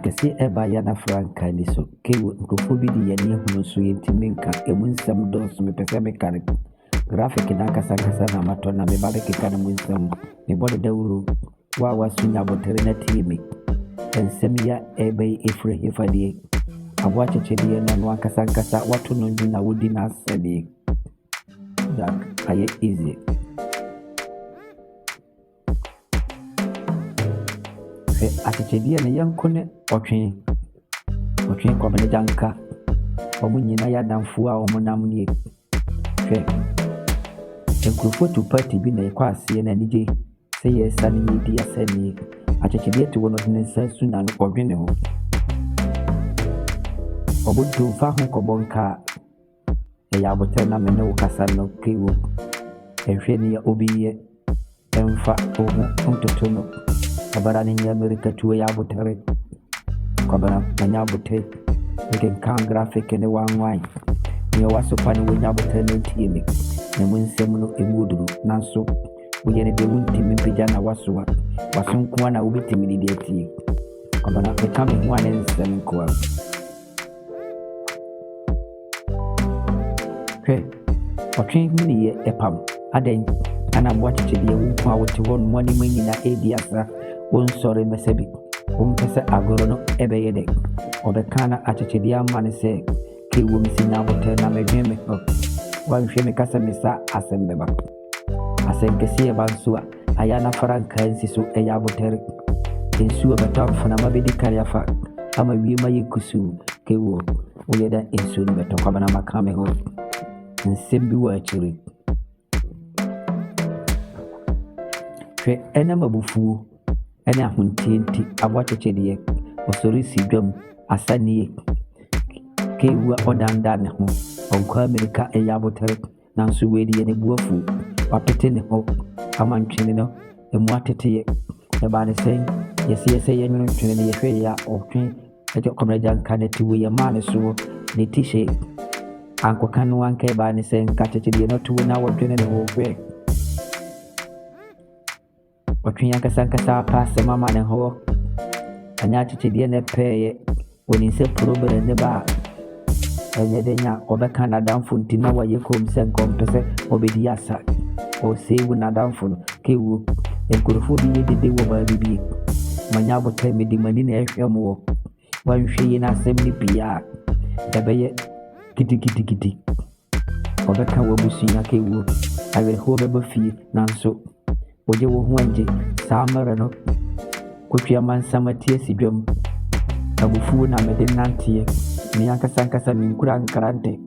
kɛse ɛba ya na franka ni so kewo nkrofo bi di yɛne ehunu so yɛntimi nka emu nsɛm dɔɔso mepɛ sɛ meka ne graphic na kasa na matɔ na meba bɛkeka no mu nsɛm mebɔ de dawuro wa waso nya botere na tie me nsɛm ya ɛbɛyɛ efire hefadeɛ aboa kyekyedeɛ na no akasa wato no ndu na wodi na asɛdeɛ that ayɛ easy akyekyedeɛ no yɛnko ne ɔtwe kwabena janka ɔmo nyina yɛ adamfo a ɔmo nam nie hwɛ nkurofo to party bi na yɛkɔ aseɛ na anigye sɛ yɛsa no yɛdi asɛnnie akyekyedeɛ to wɔ no ne nsa su na no ɔdwene ho ɔbodo mfa ho kɔbɔ nka ɛyɛ abotɛ na mene wo kasa no kewo ɛhwɛ ne yɛ obi yɛ ɛmfa wo ho ntoto no abara ni America tuwe ya butere kwabena manya butere we can graphic ne wanwan ne waso pa ne wonya butere ne tie me ne mu nsɛm no emuduru nanso wo ye ne de wuntimi pija na waso nko na wobetimi ne de tie kwabena peka me ho ane nsɛm nko a hwɛ ɔtwe ne ye epam adan ana mo akyekyedeɛ wo ko a wote hɔ no mo ne manyina edi asa on sorry mesebi pese agoro no ebeye de obeka na akyekyedeɛ ama ne sɛ ke wo misi na botere na medwen me wan hwe me kasa misa asembeba asenkese ba nso a aya na franka nsi so eya botere ensu obeta fona mabedi kariafa ama wie ma yekusu ke wo ye da ensu no beto kwabena makame ho nsɛm bi wa akyire hwe ena mabufuo ɛne ahontienti aboa kyekyedeɛ osori si dwam asanie kewa ɔdanda ne ho ɔnkɔ Amerika ɛyɛ abotere nanso wedi ne buafu wapete ne ho amantwene no emu ateteye ɛba ne sɛn yɛsɛ yɛnwene twene ne yɛhwɛ ya ɔtwe ɛgye kwabena janka ne tiwo yɛ maa ne so ne tishe ankɔka no anka ɛba ne sɛn ka kyekyedeɛ no tiwo na wɔdwene ne ho hwɛ ɔtwe yankasa pa sɛ mama ne ho anya akyekyedeɛ ne pɛɛyɛ wɔne sɛ problem ne ba ɛnyɛ de nya ɔbɛka nadamfo nti na wɔyɛ kom sɛ nkɔmpɛ sɛ ɔbɛdi asa ɔsɛewu nadamfo no kewu nkurofo bi yɛ dede wɔ baa bibie manya botae mede mani na ɛhwɛ mo wɔ wanhwɛ yi n'asɛm ne pii a ɛbɛyɛ kitikiti ɔbɛka w'abusua kewu awerɛhoɔ bɛba fie nanso oje wo ho anje samara no kotwa mansama tie sidwam abufuo na mede nantie me yankasa me nkura nkrante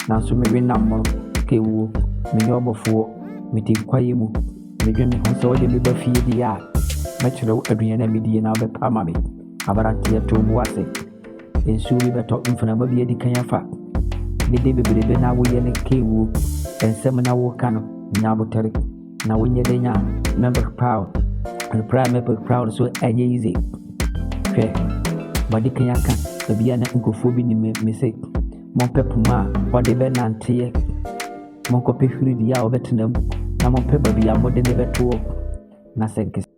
nanso me wenam kewu me nyobofo meti kwaye mu me dweme ho so de me ba fie dia ma kyerɛ aduane na medie na bɛpa ma me abarante to mu ase ensu bi beto mfana ma bi adi kan yafa me de bebrebe na wo ye ne kewu ensɛm na wo ka no nyabotere na wonye de nya member proud and prime member proud so enye easy hwɛ body kan yaka bia na nkofo bi ni me say mon pepuma body be nantie mon ko pehuri dia obetena na mon pe ba bia mo de ne beto na senke